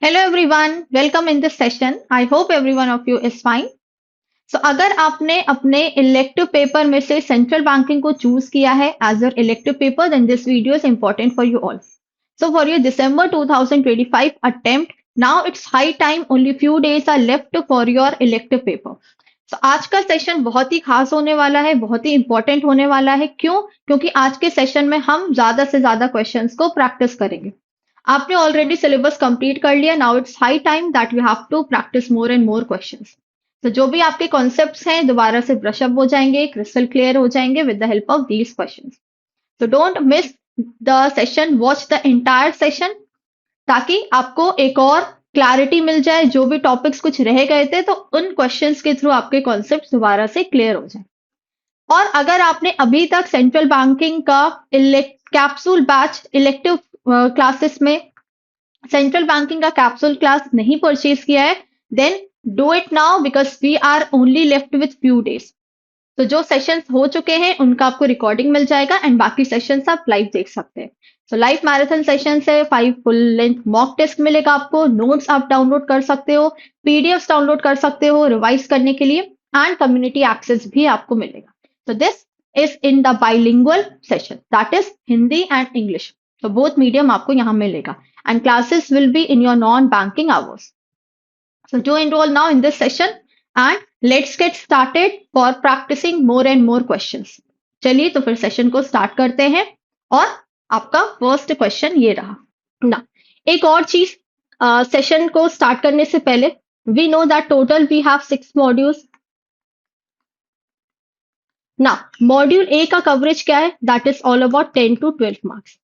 Hello everyone, welcome in this session. I hope every one of you is fine. So अगर आपने अपने elective paper में से central banking को चूज किया है as your elective paper, then this video is important for you all. So for your December 2025 attempt, now it's high time, only few days are left for your elective paper. So आज का session बहुत ही खास होने वाला है, बहुत ही important होने वाला है। क्यों? क्योंकि आज के सेशन में हम ज्यादा से ज्यादा क्वेश्चंस को प्रैक्टिस करेंगे। आपने ऑलरेडी सिलेबस कंप्लीट कर लिया, now it's high time that we have to practise more and more questions. तो जो भी आपके कॉन्सेप्ट्स हैं दोबारा से ब्रश अप हो जाएंगे, क्रिस्टल क्लियर हो जाएंगे with the help of these questions. तो don't miss the session, watch the entire session, ताकि आपको एक और क्लैरिटी मिल जाए। जो भी टॉपिक्स कुछ रह गए थे तो उन क्वेश्चंस के थ्रू आपके कॉन्सेप्ट दोबारा से क्लियर हो जाए। और अगर आपने अभी तक सेंट्रल बैंकिंग का कैप्सूल बैच इलेक्टिव क्लासेस में सेंट्रल बैंकिंग का कैप्सूल क्लास नहीं परचेज किया है, then do it now because we are only left with few days. तो जो सेशंस हो चुके हैं उनका आपको रिकॉर्डिंग मिल जाएगा एंड बाकी सेशंस आप लाइव देख सकते हैं। सो लाइव मैराथन सेशन से 5 फुल लेंथ मॉक टेस्ट मिलेगा आपको, नोट्स आप डाउनलोड कर सकते हो, पीडीएफ डाउनलोड कर सकते हो रिवाइज करने के लिए, एंड कम्युनिटी एक्सेस भी आपको मिलेगा। तो this is in the bilingual session, that is Hindi and English. तो बोथ मीडियम आपको यहाँ मिलेगा and classes will be in your non banking hours. So do enroll now in this session and let's get started for practicing more and more questions. चलिए तो फिर session को start करते हैं और आपका फर्स्ट क्वेश्चन ये रहा ना। एक और चीज, सेशन को स्टार्ट करने से पहले we know that total we have 6 modules ना। मॉड्यूल ए का कवरेज क्या है? That is all about 10 to 12 marks.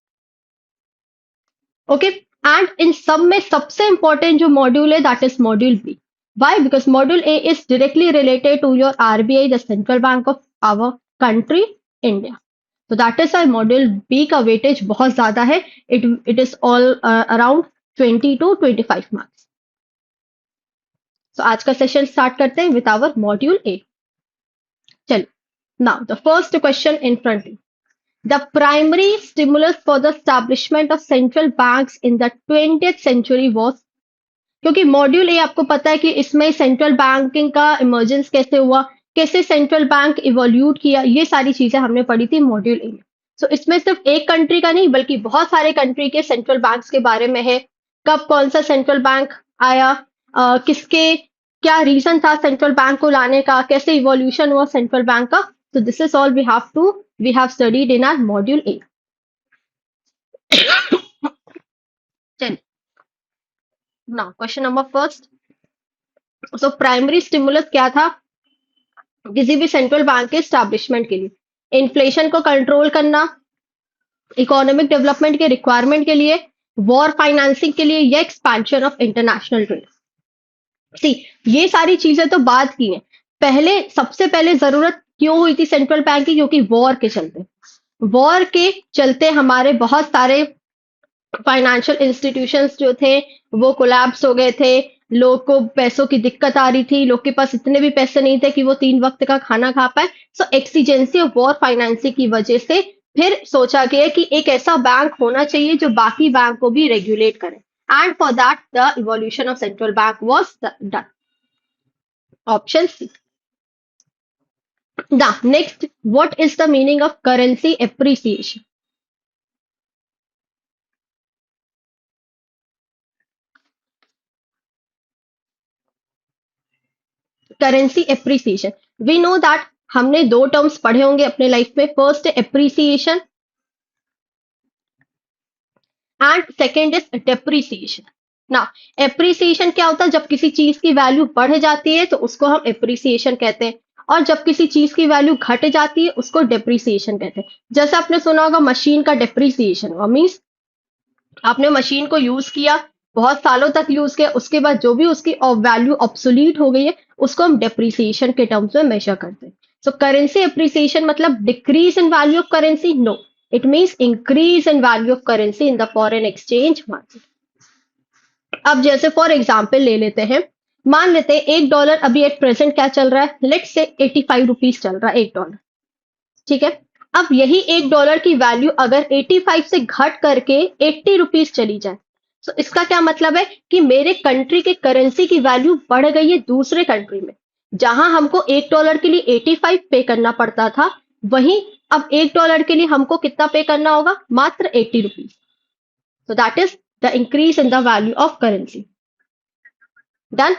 Okay, and in सब में सबसे इंपॉर्टेंट जो मॉड्यूल है that is module B. Why? Because module A is directly related to your RBI, the central bank of our country India. तो that is why module B का weightage बहुत ज्यादा है। It is all around 20 to 25 marks. तो आज का session start करते हैं विद आवर मॉड्यूल ए। चलिए, now the first question in front you. The primary stimulus for the establishment of central banks in the 20th century was, क्योंकि module A आपको पता है कि इसमें सेंट्रल बैंकिंग का इमर्जेंस कैसे हुआ, कैसे सेंट्रल बैंक इवोल्यूट किया, ये सारी चीजें हमने पढ़ी थी मॉड्यूल ए में। सो इसमें सिर्फ एक कंट्री का नहीं बल्कि बहुत सारे कंट्री के सेंट्रल बैंक्स के बारे में है। कब कौन सा सेंट्रल बैंक आया, किसके क्या रीजन था सेंट्रल बैंक को लाने का, कैसे इवोल्यूशन हुआ सेंट्रल बैंक का। So this is all we have studied in our module A. Then now question number first. So primary stimulus क्या था किसी भी सेंट्रल बैंक के एस्टैब्लिशमेंट के लिए? इन्फ्लेशन को कंट्रोल करना, इकोनॉमिक डेवलपमेंट के रिक्वायरमेंट के लिए, वॉर फाइनेंसिंग के लिए, या एक्सपेंशन ऑफ इंटरनेशनल ट्रेड। सी, ये सारी चीजें तो बात की हैं। पहले सबसे पहले जरूरत क्यों हुई थी सेंट्रल बैंक की? क्योंकि वॉर के चलते, वॉर के चलते हमारे बहुत सारे फाइनेंशियल इंस्टीट्यूशंस जो थे वो कोलैप्स हो गए थे। लोग को पैसों की दिक्कत आ रही थी, लोग के पास इतने भी पैसे नहीं थे कि वो 3 वक्त का खाना खा पाए। सो एक्सीजेंसी ऑफ वॉर फाइनेंसिंग की वजह से फिर सोचा गया कि एक ऐसा बैंक होना चाहिए जो बाकी बैंक को भी रेगुलेट करे, and for that the evolution of central bank was done. Option C. Now, next, what is the meaning of currency appreciation? Currency appreciation. We know that हमने दो टर्म्स पढ़े होंगे अपने लाइफ में। First appreciation and second is depreciation ना। Appreciation क्या होता है? जब किसी चीज की वैल्यू बढ़ जाती है तो उसको हम एप्रिसिएशन कहते हैं, और जब किसी चीज की वैल्यू घट जाती है उसको डेप्रिसिएशन कहते हैं। जैसे आपने सुना होगा मशीन का डेप्रिसिएशन हुआ, मीन्स आपने मशीन को यूज किया, बहुत सालों तक यूज किया, उसके बाद जो भी उसकी वैल्यू ऑब्सोलीट हो गई है उसको हम डेप्रिसिएशन के टर्म्स में मेजर करते हैं। सो करेंसी एप्रिसिएशन मतलब decrease in value of currency? No, it means increase in value of currency in the foreign exchange market. अब जैसे फॉर एग्जाम्पल ले लेते हैं, मान लेते हैं $1 अभी एट प्रेजेंट क्या चल रहा है? लेट्स से 85 रुपीज चल रहा है $1। ठीक है, अब यही $1 की वैल्यू अगर 85 से घट करके 80 रुपीज चली जाए, सो इसका क्या मतलब है कि मेरे कंट्री के करेंसी की वैल्यू बढ़ गई है दूसरे कंट्री में। जहां हमको $1 के लिए 85 पे करना पड़ता था, वहीं अब $1 के लिए हमको कितना पे करना होगा? मात्र 80 rupees. So that is the increase in the value of currency. Done.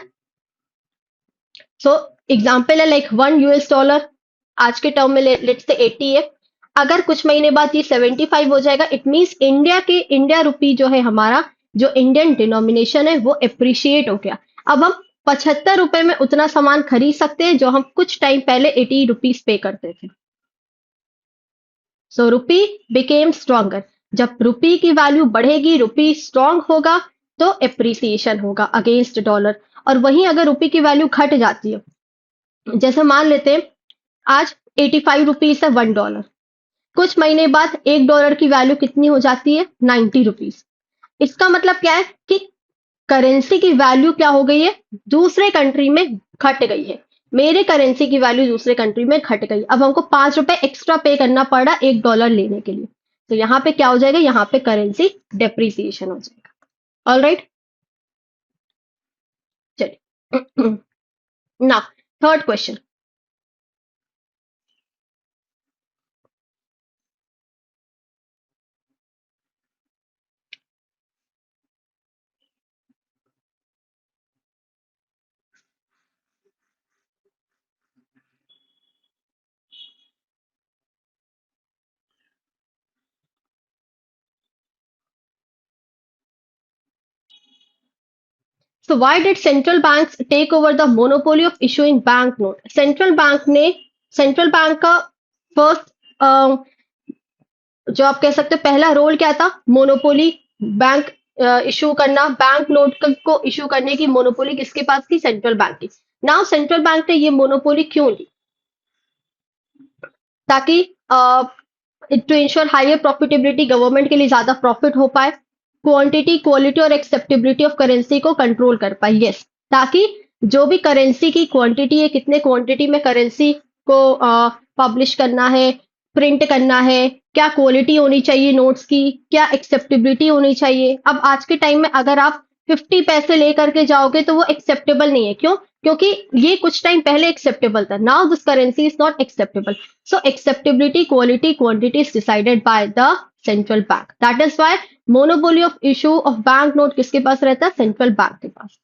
So example है लाइक $1 आज के टर्म में लेट्स से 80 है। अगर कुछ महीने बाद ये 75 हो जाएगा, इट मीन्स इंडिया रुपी जो है हमारा, जो इंडियन डिनोमिनेशन है वो एप्रिशिएट हो गया। अब हम 75 रुपए में उतना सामान खरीद सकते हैं जो हम कुछ टाइम पहले 80 रुपीज पे करते थे। सो रुपी बिकेम स्ट्रॉन्गर। जब रुपी की वैल्यू बढ़ेगी, रुपी स्ट्रांग होगा, तो एप्रिसिएशन होगा अगेंस्ट डॉलर। और वहीं अगर रुपी की वैल्यू घट जाती है, जैसे मान लेते हैं आज 85 रुपीज है $1, कुछ महीने बाद $1 की वैल्यू कितनी हो जाती है? 90 रुपीज। इसका मतलब क्या है कि करेंसी की वैल्यू क्या हो गई है? दूसरे कंट्री में घट गई है। मेरे करेंसी की वैल्यू दूसरे कंट्री में घट गई। अब हमको ₹5 एक्स्ट्रा पे करना पड़ा $1 लेने के लिए। तो यहाँ पे क्या हो जाएगा? यहाँ पे करेंसी डेप्रिसिएशन हो जाएगा। ऑल राइट, चलिए ना third question. So why did central banks take over the monopoly of issuing bank note? Central bank का फर्स्ट जो आप कह सकते हो पहला रोल क्या था? मोनोपोली, बैंक इशू करना, बैंक नोट को इशू करने की मोनोपोली किसके पास थी? सेंट्रल बैंक की। नाउ सेंट्रल बैंक ने ये मोनोपोली क्यों ली? ताकि to ensure higher profitability, government के लिए ज्यादा प्रॉफिट हो पाए, क्वांटिटी, क्वालिटी और एक्सेप्टेबिलिटी ऑफ करेंसी को कंट्रोल कर पाए। यस, ताकि जो भी करेंसी की क्वांटिटी है, कितने क्वांटिटी में करेंसी को पब्लिश करना है, प्रिंट करना है, क्या क्वालिटी होनी चाहिए नोट्स की, क्या एक्सेप्टेबिलिटी होनी चाहिए। अब आज के टाइम में अगर आप 50 पैसे लेकर के जाओगे तो वो एक्सेप्टेबल नहीं है। क्यों? क्योंकि ये कुछ टाइम पहले एक्सेप्टेबल था। Now this currency is not acceptable. So acceptability, quality, quantity is decided by the central bank. That is why monopoly of issue of bank note किसके पास रहता है? Central bank के पास।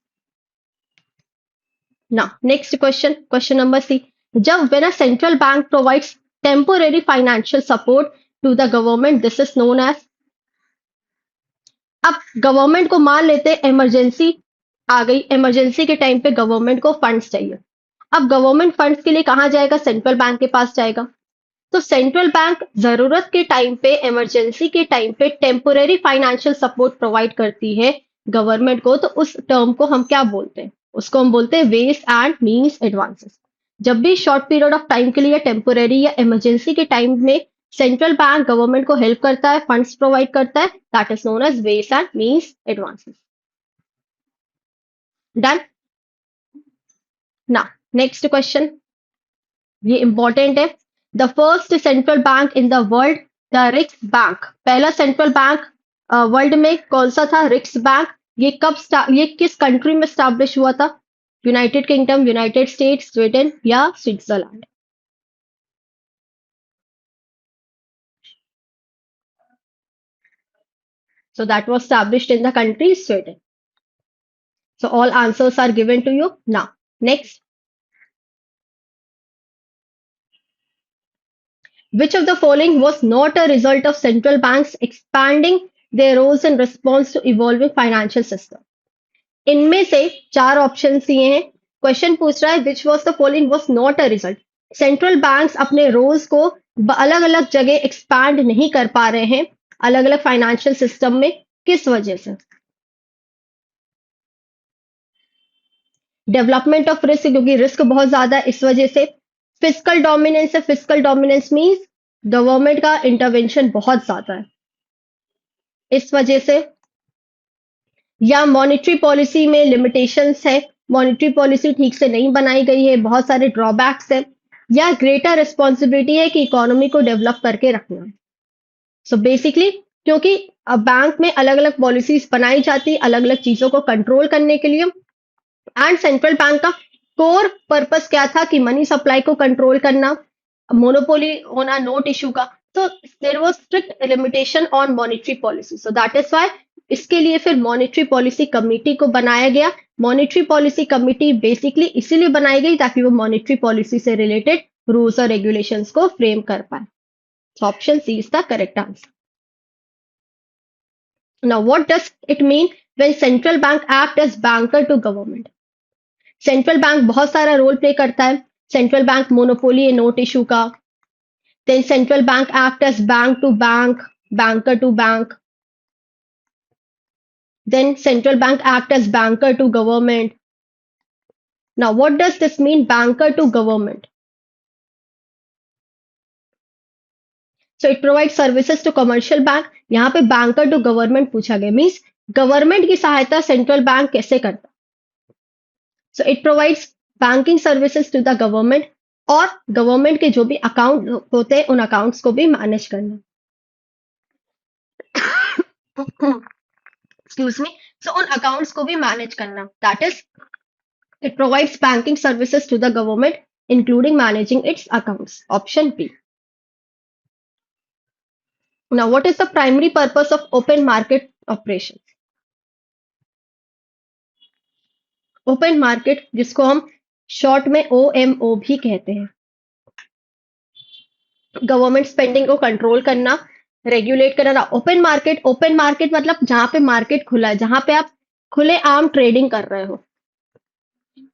Now next question, question number C. जब when a central bank provides temporary financial support to the government, this is known as। अब government को मान लेते हैं इमरजेंसी आ गई, इमरजेंसी के टाइम पे गवर्नमेंट को फंड्स चाहिए। अब गवर्नमेंट फंड्स के लिए कहाँ जाएगा? सेंट्रल बैंक के पास जाएगा। तो सेंट्रल बैंक जरूरत के टाइम पे, इमरजेंसी के टाइम पे टेम्पोरेरी फाइनेंशियल सपोर्ट प्रोवाइड करती है गवर्नमेंट को। तो उस टर्म को हम क्या बोलते हैं? उसको हम बोलते हैं वेस एंड मीन्स एडवांसेस। जब भी शॉर्ट पीरियड ऑफ टाइम के लिए, टेम्पोरेरी या इमरजेंसी के टाइम में सेंट्रल बैंक गवर्नमेंट को हेल्प करता है, फंड्स प्रोवाइड करता है, दैट इज नोन एज वेस एंड मीन्स एडवांसेस। डन ना। नेक्स्ट क्वेश्चन, ये इंपॉर्टेंट है। The first central bank in the world, the रिक्स बैंक। पहला सेंट्रल बैंक वर्ल्ड में कौन सा था? रिक्स बैंक। ये किस कंट्री में स्टैब्लिश हुआ था? United kingdom, United states, Sweden या Switzerland? So that was established in the country Sweden. So all answers are given to you now. Next, which of the following was not a result of central banks expanding their roles in response to evolving financial system? इनमें से चार option दिए हैं। Question पूछ रहा है which was the following was not a result. Central banks अपने roles को अलग अलग जगह एक्सपैंड नहीं कर पा रहे हैं अलग अलग फाइनेंशियल सिस्टम में, किस वजह से? डेवलपमेंट ऑफ रिस्क, क्योंकि रिस्क बहुत ज्यादा है इस वजह से। फिजिकल डोमिनेंस है, फिजिकल डोमिनेंस मींस गवर्नमेंट का इंटरवेंशन बहुत ज्यादा है इस वजह से। या मॉनेटरी पॉलिसी में लिमिटेशंस है, मॉनेटरी पॉलिसी ठीक से नहीं बनाई गई है, बहुत सारे ड्रॉबैक्स है। या ग्रेटर रिस्पॉन्सिबिलिटी है कि इकोनॉमी को डेवलप करके रखना है। सो बेसिकली क्योंकि अब बैंक में अलग अलग पॉलिसीज बनाई जाती, अलग अलग चीजों को कंट्रोल करने के लिए। एंड सेंट्रल बैंक का कोर पर्पस क्या था कि मनी सप्लाई को कंट्रोल करना, मोनोपोली होना नोट इशू का। तो there was strict limitation on monetary policy, so that is why इसके लिए फिर मॉनेटरी पॉलिसी कमिटी को बनाया गया। मॉनेटरी पॉलिसी कमिटी बेसिकली इसीलिए बनाई गई ताकि वो मॉनेटरी पॉलिसी से रिलेटेड रूल्स और रेगुलेशंस को फ्रेम कर पाए। So option C is the correct answer. Now, what does it mean when central bank act as banker to government? Central bank बहुत सारा रोल प्ले करता है। सेंट्रल बैंक मोनोपोली है note issue का। Then central bank act as bank to bank, banker to bank. Then central bank act as banker to government. Now what does this mean banker to government? So it provide services to commercial bank. यहाँ पे banker to government पूछा गया, means government की सहायता central bank कैसे करता? So it provides banking services to the government, और government के जो भी अकाउंट होते हैं उन अकाउंट्स को भी मैनेज करना। Excuse me. सो उन अकाउंट्स को भी मैनेज करना, that is it provides banking services to the government including managing its accounts. Option B. Now what is the primary purpose of open market operation? Open market, जिसको हम short में OMO भी कहते हैं, government spending को control करना, regulate करना। Open market मतलब जहां पे मार्केट खुला है, जहां पे आप खुले आम ट्रेडिंग कर रहे हो।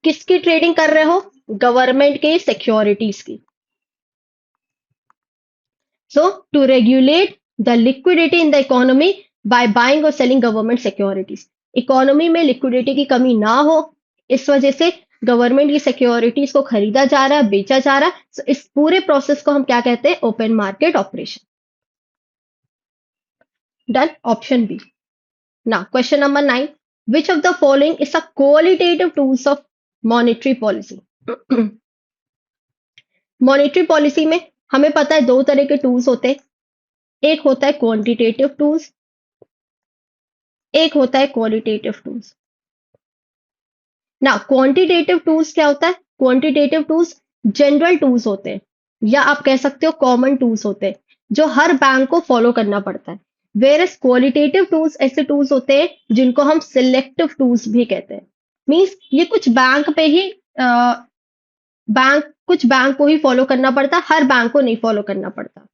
किसकी ट्रेडिंग कर रहे हो? गवर्नमेंट के सिक्योरिटीज की। So to regulate the liquidity in the economy by buying और सेलिंग गवर्नमेंट सिक्योरिटीज। इकोनॉमी में लिक्विडिटी की कमी ना हो, इस वजह से गवर्नमेंट की सिक्योरिटीज को खरीदा जा रहा है, बेचा जा रहा है। So, इस पूरे प्रोसेस को हम क्या कहते हैं? Open market operation. Done, option B. Now, question number 9. Which of the following is a qualitative tools of monetary policy? Monetary policy में हमें पता है दो तरह के टूल्स होते हैं। एक होता है क्वांटिटेटिव टूल्स, एक होता है क्वालिटेटिव टूल्स। ना, क्वांटिटेटिव टूल्स क्या होता है? क्वांटिटेटिव टूल्स जनरल टूल्स होते हैं, या आप कह सकते हो कॉमन टूल्स होते हैं, जो हर बैंक को फॉलो करना पड़ता है। वेरस क्वालिटेटिव टूल्स ऐसे टूल्स होते हैं जिनको हम सिलेक्टिव टूल्स भी कहते हैं। मींस ये कुछ बैंक पे ही कुछ बैंक को ही फॉलो करना पड़ता है, हर बैंक को नहीं फॉलो करना पड़ता।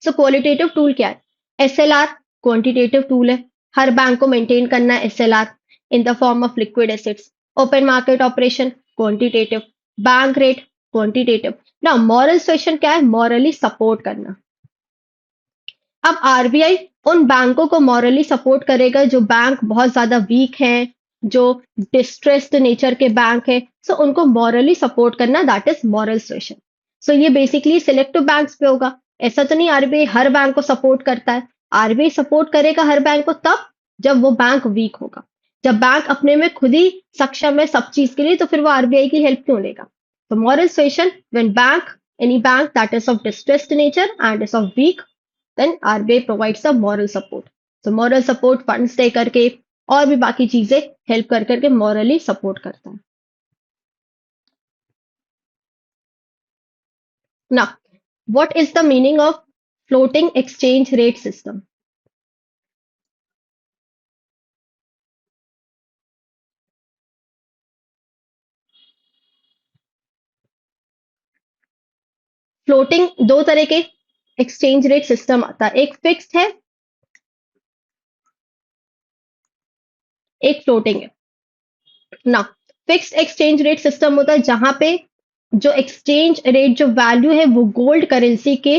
सो क्वालिटेटिव टूल क्या है? SLR क्वांटिटेटिव टूल है, हर बैंक को मेंटेन करना है SLR in the form of liquid assets. Open market operation quantitative, bank rate quantitative. ना, मॉरल सुएशन क्या है? मॉरली सपोर्ट करना। अब RBI उन बैंकों को मॉरली सपोर्ट करेगा जो बैंक बहुत ज्यादा वीक हैं, जो डिस्ट्रेस्ड नेचर के बैंक है, सो उनको मॉरली सपोर्ट करना, दैट इज मॉरल सुएशन। सो ये बेसिकली सिलेक्टिव बैंक्स पे होगा। ऐसा तो नहीं RBI हर बैंक को सपोर्ट करता है। RBI सपोर्ट करेगा हर बैंक को तब जब वो बैंक वीक होगा। जब बैंक अपने में खुद ही सक्षम है सब चीज के लिए, तो फिर वो RBI की हेल्प क्यों लेगा? तो moral suasion, when bank, any bank that is of distressed nature and is of weak, then RBI provides a moral support. तो मॉरल सपोर्ट फंड्स दे करके और भी बाकी चीजें हेल्प कर करके मॉरली सपोर्ट करता है। ना, what is the meaning of floating exchange rate system? Floating, दो तरह के एक्सचेंज रेट सिस्टम आता है, एक फिक्स्ड है, एक फ्लोटिंग है। ना, फिक्स्ड एक्सचेंज रेट सिस्टम होता है जहां पे जो एक्सचेंज रेट, जो वैल्यू है, वो गोल्ड करेंसी के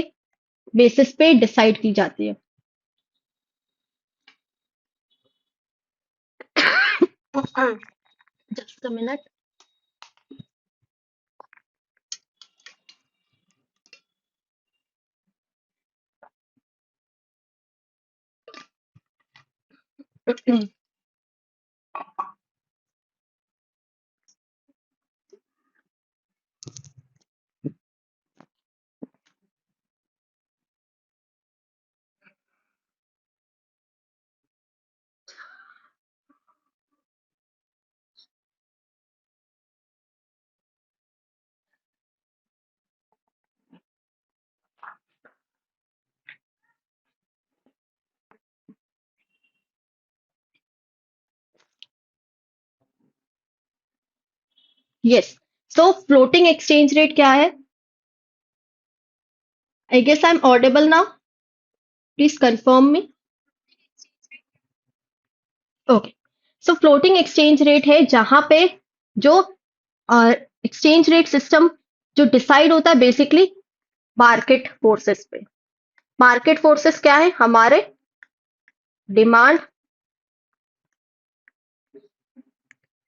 बेसिस पे डिसाइड की जाती है। Just a minute. Yes, so floating exchange rate क्या है? I guess I am audible now, please confirm me. Okay, so floating exchange rate है जहां पे जो एक्सचेंज रेट सिस्टम जो डिसाइड होता है बेसिकली मार्केट फोर्सेस पे। मार्केट फोर्सेस क्या है? हमारे demand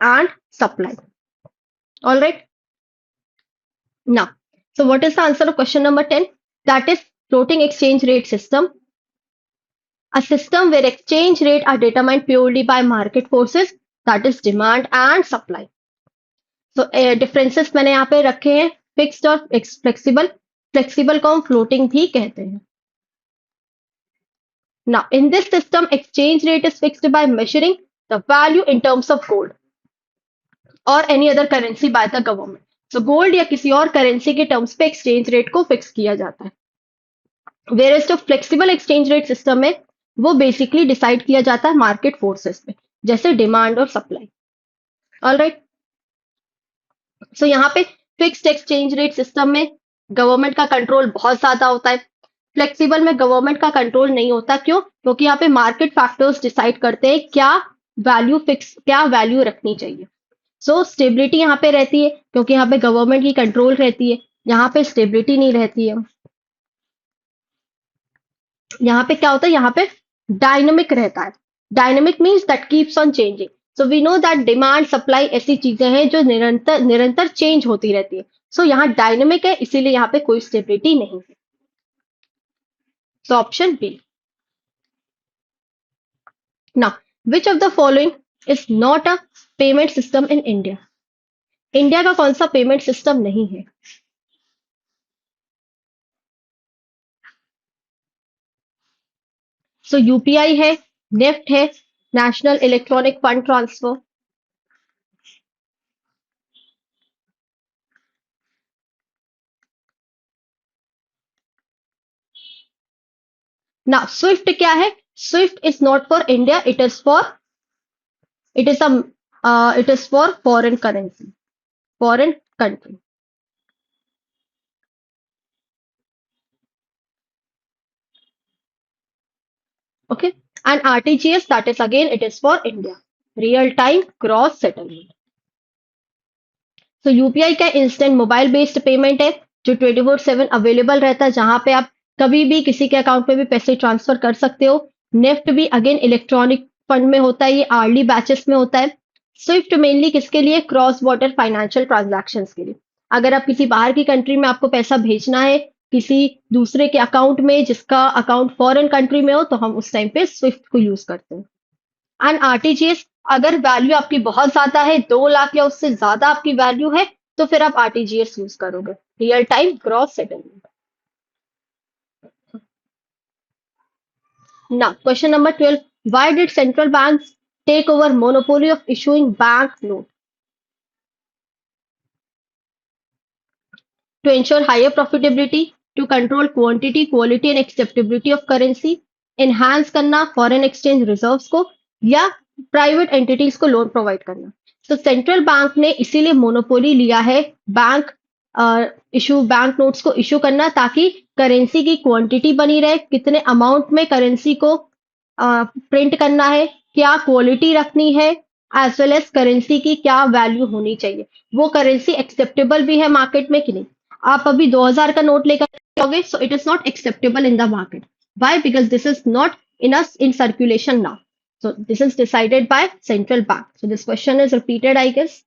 and supply. All right, now so what is the answer of question number 10? That is floating exchange rate system, a system where exchange rate are determined purely by market forces, that is demand and supply. So differences मैंने यहाँ पे रखे हैं, fixed और flexible. Flexible को हम floating भी कहते हैं। Now in this system exchange rate is fixed by measuring the value in terms of gold or any other currency by the government. So gold या किसी और करेंसी के टर्म्स पे एक्सचेंज रेट को फिक्स किया जाता है। वेयर एज जो फ्लेक्सिबल एक्सचेंज रेट सिस्टम है वो बेसिकली डिसाइड किया जाता है मार्केट फोर्सेस पे, जैसे डिमांड और सप्लाई। ऑल राइट, सो यहाँ पे फिक्स्ड एक्सचेंज रेट सिस्टम में गवर्नमेंट का कंट्रोल बहुत ज्यादा होता है। फ्लेक्सिबल में गवर्नमेंट का कंट्रोल नहीं होता, क्यों? क्योंकि यहाँ पे मार्केट फैक्टर्स डिसाइड करते हैं क्या वैल्यू रखनी चाहिए। सो स्टेबिलिटी यहाँ पे रहती है क्योंकि यहाँ पे गवर्नमेंट की कंट्रोल रहती है, यहाँ पे स्टेबिलिटी नहीं रहती है। यहाँ पे क्या होता है? यहाँ पे डायनेमिक रहता है। Dynamic means that keeps on changing. So we know that demand supply ऐसी चीजें हैं जो निरंतर निरंतर चेंज होती रहती है। सो यहाँ डायनेमिक है, इसीलिए यहाँ पे कोई स्टेबिलिटी नहीं है। So option B. Now which of the following is not a payment system in India? India का कौन सा पेमेंट सिस्टम नहीं है? सो यूपीआई है, नेफ्ट है, national electronic fund transfer. Now SWIFT क्या है? SWIFT is not for India, it is a it is for foreign currency, foreign country. Okay, and RTGS, that is again it is for India, real time gross settlement. So UPI का instant mobile based payment है जो 24/7 available रहता है, जहां पे आप कभी भी किसी के अकाउंट में भी पैसे ट्रांसफर कर सकते हो। नेफ्ट भी अगेन इलेक्ट्रॉनिक फंड में होता है, ये आर्ली बैचेस में होता है। स्विफ्ट मेनली किसके लिए? क्रॉस बॉर्डर फाइनेंशियल ट्रांजैक्शंस के लिए। अगर आप किसी बाहर की कंट्री में आपको पैसा भेजना है किसी दूसरे के अकाउंट में जिसका अकाउंट फॉरेन कंट्री में हो, तो हम उस टाइम पे स्विफ्ट को यूज करते हैं। एंड आरटीजीएस, अगर वैल्यू आपकी बहुत ज्यादा है, 2 लाख या उससे ज्यादा आपकी वैल्यू है, तो फिर आप आरटीजीएस यूज करोगे, रियल टाइम ग्रॉस सेटलमेंट। ना question number 12, why did central bank take over monopoly of issuing bank note? To ensure higher profitability, to control quantity, quality and acceptability of currency, enhance करना foreign exchange reserves को, या private entities को loan provide करना। तो central bank ने इसीलिए monopoly लिया है बैंक नोट्स को इशू करना, ताकि करेंसी की क्वांटिटी बनी रहे, कितने अमाउंट में करेंसी को प्रिंट करना है, क्या क्वालिटी रखनी है, एज वेल एज करेंसी की क्या वैल्यू होनी चाहिए, वो करेंसी एक्सेप्टेबल भी है मार्केट में कि नहीं। आप अभी 2000 का नोट लेकर जाओगे, so it is not acceptable in the market. Why? Because this is not in circulation now. So this is decided by central bank. So this question is repeated, I guess.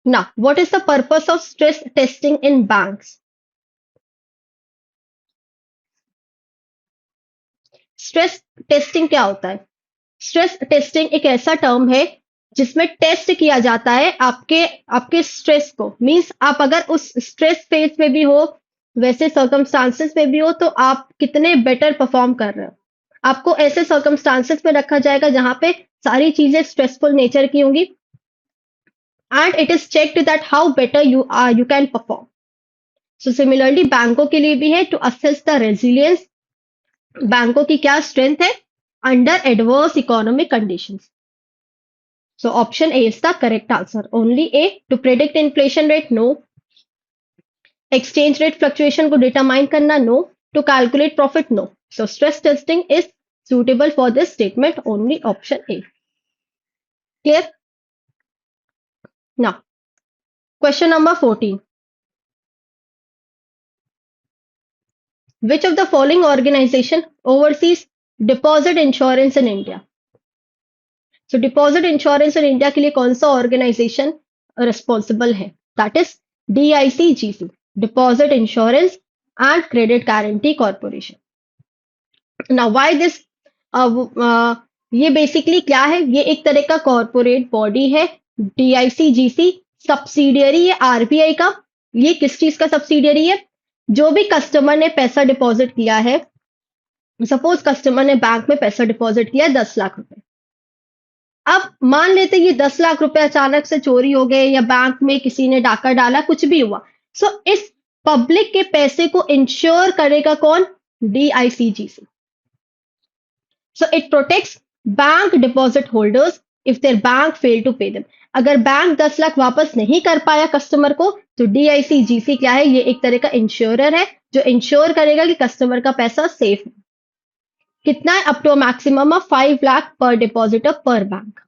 Now, what is the purpose of stress testing in banks? Stress testing क्या होता है? Stress testing एक ऐसा term है जिसमें test किया जाता है आपके आपके स्ट्रेस को। मींस आप अगर उस स्ट्रेस फेज में भी हो, वैसे सर्कमस्टांसेस में भी हो, तो आप कितने बेटर परफॉर्म कर रहे हो। आपको ऐसे सर्कमस्टांसेस में रखा जाएगा जहां पे सारी चीजें स्ट्रेसफुल नेचर की होंगी, and it is checked that how better you can perform. So similarly बैंकों के लिए भी है, टू असेस द रेजिलियंस, बैंकों की क्या स्ट्रेंथ है under adverse economic conditions. So option A is the correct answer. Only A. To predict inflation rate, no. Exchange rate fluctuation को determine करना, no. To calculate profit, no. So stress testing is suitable for this statement. Only option A. Clear? Now, question number 14. Which of the following organization oversees deposit insurance in India? So deposit insurance in India के लिए कौन सा organization responsible है? That is DICGC, Deposit Insurance and Credit Guarantee Corporation. Now why this? ये basically क्या है? ये एक तरह का कॉर्पोरेट बॉडी है. DICGC सब्सिडियरी है आरबीआई का. ये किस चीज का सब्सिडियरी है? जो भी कस्टमर ने पैसा डिपॉजिट किया है, सपोज कस्टमर ने बैंक में पैसा डिपॉजिट किया 10 लाख रुपए. अब मान लेते ये 10 लाख रुपए अचानक से चोरी हो गए या बैंक में किसी ने डाका डाला, कुछ भी हुआ. सो इस पब्लिक के पैसे को इंश्योर करेगा कौन? DICGC. So it protects bank deposit holders if their bank fail to pay them. अगर बैंक 10 लाख वापस नहीं कर पाया कस्टमर को, तो DICGC क्या है? ये एक तरह का इंश्योरर है जो इंश्योर करेगा कि कस्टमर का पैसा सेफ है. कितना है? Up to maximum of 5 lakh per depositor पर बैंक.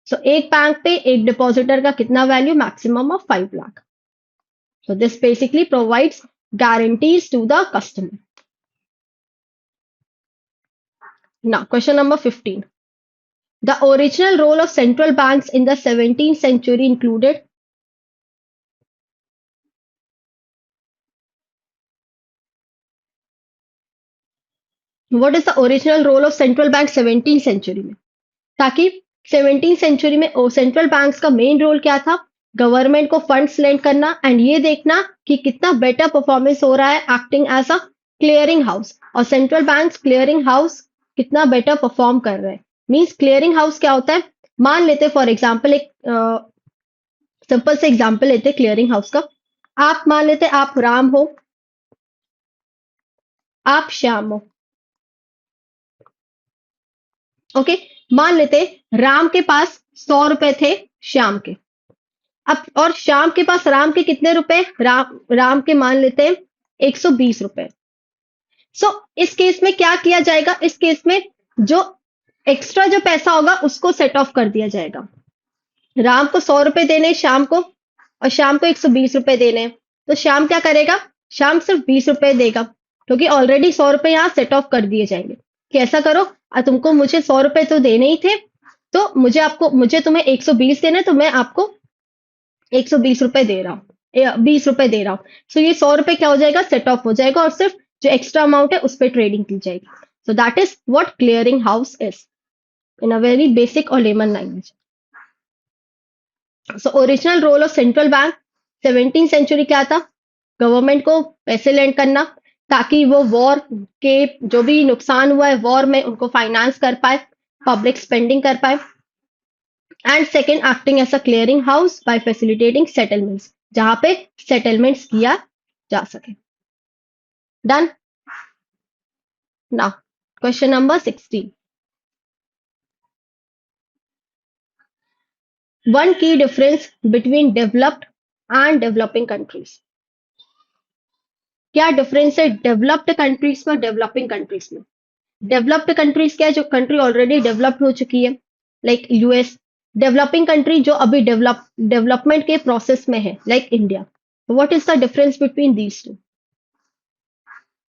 सो एक बैंक पे एक डिपॉजिटर का कितना value? Maximum of 5 lakh. So this basically provides guarantees to the customer. Now, question number 15. The original role of central banks in the 17th century included. What is the original role of central bank 17th century में? ताकि 17th century में central banks का main role क्या था? Government को funds land करना and ये देखना कि कितना बेटर परफॉर्मेंस हो रहा है, acting as a clearing house. और सेंट्रल बैंक्स क्लियरिंग हाउस कितना बेटर परफॉर्म कर रहे हैं. मींस क्लियरिंग हाउस क्या होता है? मान लेते फॉर एग्जांपल एक सिंपल से एग्जांपल लेते क्लियरिंग हाउस का. आप मान लेते आप राम हो, आप श्याम हो. ओके, मान लेते राम के पास 100 रुपए थे श्याम के. अब और श्याम के पास राम के कितने रुपए? राम के मान लेते 120 रुपए. सो इस केस में क्या किया जाएगा? इस केस में जो एक्स्ट्रा जो पैसा होगा उसको सेट ऑफ कर दिया जाएगा. राम को 100 रुपए देने श्याम को, और श्याम को 120 रुपए देने. तो श्याम क्या करेगा? श्याम सिर्फ 20 रुपए देगा क्योंकि ऑलरेडी 100 रुपए यहाँ सेट ऑफ कर दिए जाएंगे. कि ऐसा करो, तुमको मुझे 100 रुपए तो देने ही थे, तो मुझे तुम्हें 120 देने, तो मैं आपको 120 रुपए दे रहा हूँ, 20 रुपए दे रहा हूँ. सो ये 100 रुपए क्या हो जाएगा? सेट ऑफ हो जाएगा और सिर्फ जो एक्स्ट्रा अमाउंट है उस पर ट्रेडिंग की जाएगी. So that is what clearing house is in a very basic और layman language. So original role of central bank 17th century क्या था? गवर्नमेंट को पैसे लेंड करना ताकि वो वॉर के जो भी नुकसान हुआ है वॉर में उनको फाइनेंस कर पाए, पब्लिक स्पेंडिंग कर पाए. And second, acting as a clearing house by facilitating settlements, जहां पे सेटलमेंट्स किया जा सके. Done. Now, question number 16. One key difference between developed and developing countries. क्या डिफरेंस है डेवलप्ड कंट्रीज में, डेवलपिंग कंट्रीज में? डेवलप्ड कंट्रीज क्या है? जो कंट्री ऑलरेडी डेवलप्ड हो चुकी है, लाइक यूएस. डेवलपिंग कंट्री जो अभी डेवलपमेंट के प्रोसेस में है, like India. What is the difference between these two?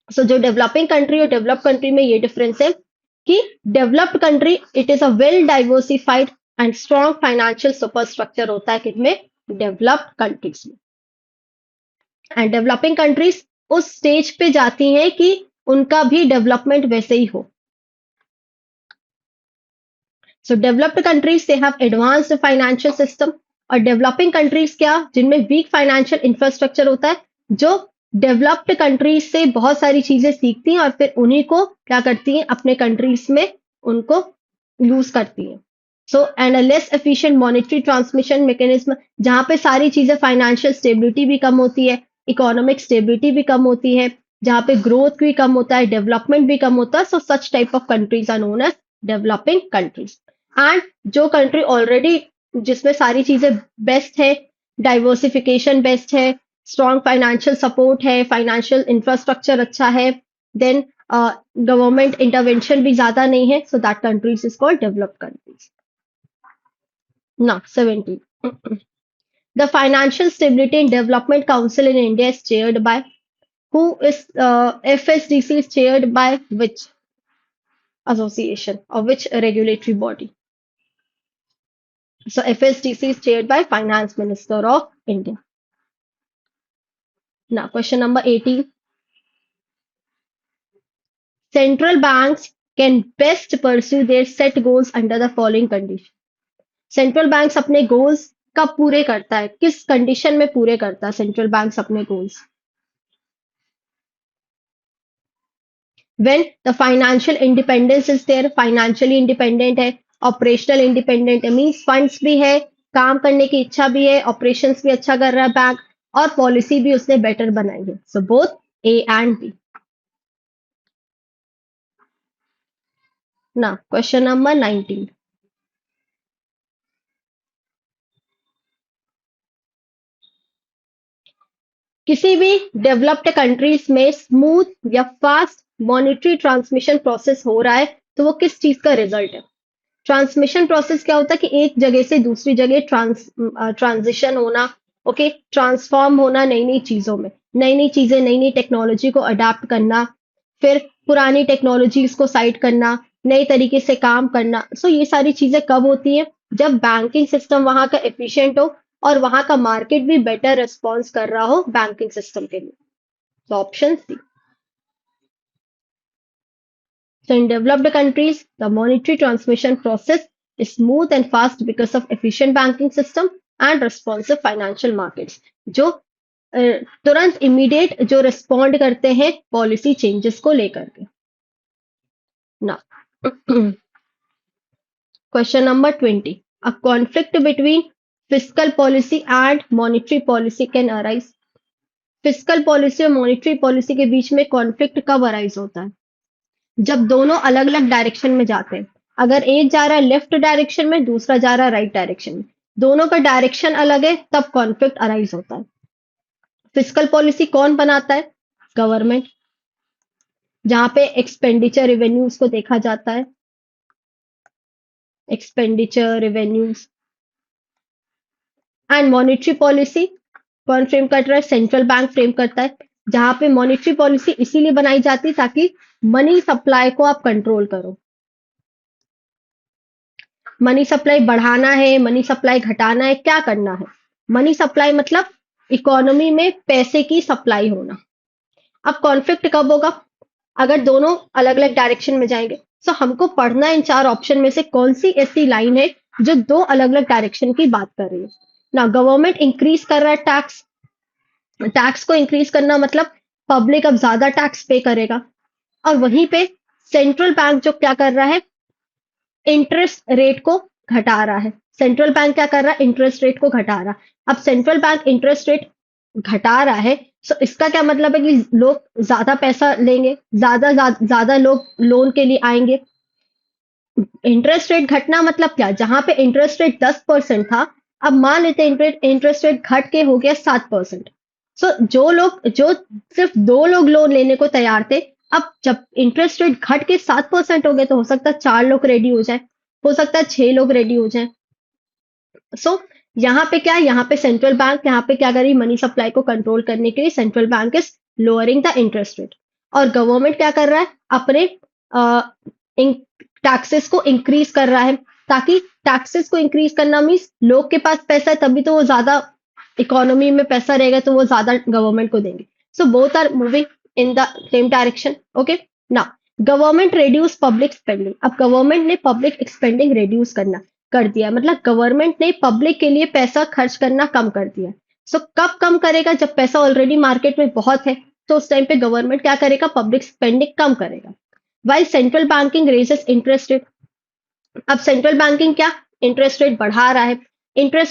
So जो डेवलपिंग कंट्री और डेवलप कंट्री में ये डिफरेंस है कि developed country it is a well diversified and strong financial superstructure होता है किसमें? डेवलप्ड कंट्रीज में. एंड डेवलपिंग कंट्रीज उस स्टेज पे जाती हैं कि उनका भी डेवलपमेंट वैसे ही हो. So developed countries they have advanced financial system, और डेवलपिंग कंट्रीज क्या? जिनमें वीक फाइनेंशियल इंफ्रास्ट्रक्चर होता है, जो डेवलप्ड कंट्रीज से बहुत सारी चीजें सीखती हैं और फिर उन्हीं को क्या करती हैं? अपने कंट्रीज में उनको यूज करती हैं. So and a less efficient monetary transmission mechanism, जहां पे सारी चीजें फाइनेंशियल स्टेबिलिटी भी कम होती है, इकोनॉमिक स्टेबिलिटी भी कम होती है, जहां पे ग्रोथ भी कम होता है, डेवलपमेंट भी कम होता है. So such type of countries are known as developing countries. And जो कंट्री ऑलरेडी जिसमें सारी चीजें बेस्ट है, डाइवर्सिफिकेशन बेस्ट है, स्ट्रॉन्ग फाइनेंशियल सपोर्ट है, फाइनेंशियल इंफ्रास्ट्रक्चर अच्छा है, देन गवर्नमेंट इंटरवेंशन भी ज्यादा नहीं है, so that countries is called developed countries. Now 17. The Financial Stability and Development Council in India is chaired by who is FSDC is chaired by which association or which regulatory body? So FSDC is chaired by Finance Minister of India. Now question number 18. Central banks can best pursue their set goals under the following condition. Central banks अपने goals कब पूरे करता है, किस condition में पूरे करता है सेंट्रल बैंक्स अपने goals? When the financial independence is there, financially independent है, ऑपरेशनल इंडिपेंडेंट है, मींस फंड्स भी है, काम करने की इच्छा भी है, ऑपरेशंस भी अच्छा कर रहा है बैंक, और पॉलिसी भी उसने बेटर बनाई है. So both A and B. ना क्वेश्चन नंबर 19. किसी भी डेवलप्ड कंट्रीज में स्मूथ या फास्ट मॉनेटरी ट्रांसमिशन प्रोसेस हो रहा है तो वो किस चीज का रिजल्ट है? ट्रांसमिशन प्रोसेस क्या होता है कि एक जगह से दूसरी जगह ट्रांजिशन होना, ओके, ट्रांसफॉर्म होना नई नई चीजों में, नई नई चीजें, नई नई टेक्नोलॉजी को अडाप्ट करना, फिर पुरानी टेक्नोलॉजीज को साइड करना, नए तरीके से काम करना. सो ये सारी चीजें कब होती है? जब बैंकिंग सिस्टम वहां का एफिशिएंट हो और वहां का मार्केट भी बेटर रिस्पॉन्स कर रहा हो बैंकिंग सिस्टम के लिए. तो option C. So in developed countries, the monetary transmission process is smooth and fast because of efficient banking system and responsive financial markets. जो तुरंत इमीडिएट जो रिस्पॉन्ड करते हैं पॉलिसी चेंजेस को लेकर के. ना question number 20. A conflict between fiscal policy and monetary policy can arise. Fiscal policy और मॉनेटरी पॉलिसी के बीच में कॉन्फ्लिक्ट कब अराइज होता है? जब दोनों अलग अलग डायरेक्शन में जाते हैं. अगर एक जा रहा है लेफ्ट डायरेक्शन में, दूसरा जा रहा है राइट डायरेक्शन में, दोनों का डायरेक्शन अलग है, तब कॉन्फ्लिक्ट अराइज होता है. फिजिकल पॉलिसी कौन बनाता है? गवर्नमेंट, जहां पे एक्सपेंडिचर रेवेन्यूज को देखा जाता है. Expenditure revenues. And monetary policy कौन फ्रेम कर रहा है? सेंट्रल बैंक फ्रेम करता है, जहां पे मॉनेटरी पॉलिसी इसीलिए बनाई जाती है ताकि मनी सप्लाई को आप कंट्रोल करो. मनी सप्लाई बढ़ाना है, मनी सप्लाई घटाना है, क्या करना है? मनी सप्लाई मतलब इकोनॉमी में पैसे की सप्लाई होना. अब कॉन्फ्लिक्ट कब होगा? अगर दोनों अलग अलग डायरेक्शन में जाएंगे. सो हमको पढ़ना इन चार ऑप्शन में से कौन सी ऐसी लाइन है जो दो अलग अलग डायरेक्शन की बात कर रही है. ना गवर्नमेंट इंक्रीज कर रहा है टैक्स. टैक्स को इंक्रीज करना मतलब पब्लिक अब ज्यादा टैक्स पे करेगा, और वहीं पे सेंट्रल बैंक जो क्या कर रहा है? इंटरेस्ट रेट को घटा रहा है. सेंट्रल बैंक क्या कर रहा है? इंटरेस्ट रेट को घटा रहा है. अब सेंट्रल बैंक इंटरेस्ट रेट घटा रहा है, सो इसका क्या मतलब है कि लोग ज्यादा पैसा लेंगे, ज्यादा ज्यादा लोग लोन के लिए आएंगे. इंटरेस्ट रेट घटना मतलब क्या? जहां पे इंटरेस्ट रेट 10% था, अब मान लेते हैं इंटरेस्ट रेट घट के हो गया 7%. सो जो सिर्फ 2 लोग लोन लेने को तैयार थे, अब जब इंटरेस्ट रेट घट के 7% हो गए तो हो सकता है 4 लोग रेडी हो जाए, हो सकता है 6 लोग रेडी हो जाए. सो यहाँ पे क्या है? यहाँ पे सेंट्रल बैंक यहाँ पे क्या करी? मनी सप्लाई को कंट्रोल करने के लिए central bank is lowering the interest rate. और गवर्नमेंट क्या कर रहा है? अपने टैक्सेस को इंक्रीज कर रहा है, ताकि टैक्सेस को इंक्रीज करना मीन्स लोग के पास पैसा है तभी तो वो ज्यादा, इकोनॉमी में पैसा रहेगा तो वो ज्यादा गवर्नमेंट को देंगे. So both are moving in the same direction. Okay. ना गवर्नमेंट रिड्यूस पब्लिक स्पेंडिंग. अब गवर्नमेंट ने पब्लिक स्पेंडिंग रिड्यूस करना कर दिया, मतलब गवर्नमेंट ने पब्लिक के लिए पैसा खर्च करना कम कर दिया. सो कब कम करेगा? जब पैसा ऑलरेडी मार्केट में बहुत है, तो उस टाइम पे गवर्नमेंट क्या करेगा? पब्लिक स्पेंडिंग कम करेगा. While central banking raises interest rate. अब सेंट्रल बैंकिंग क्या? इंटरेस्ट रेट बढ़ा रहा है. इंटरेस्ट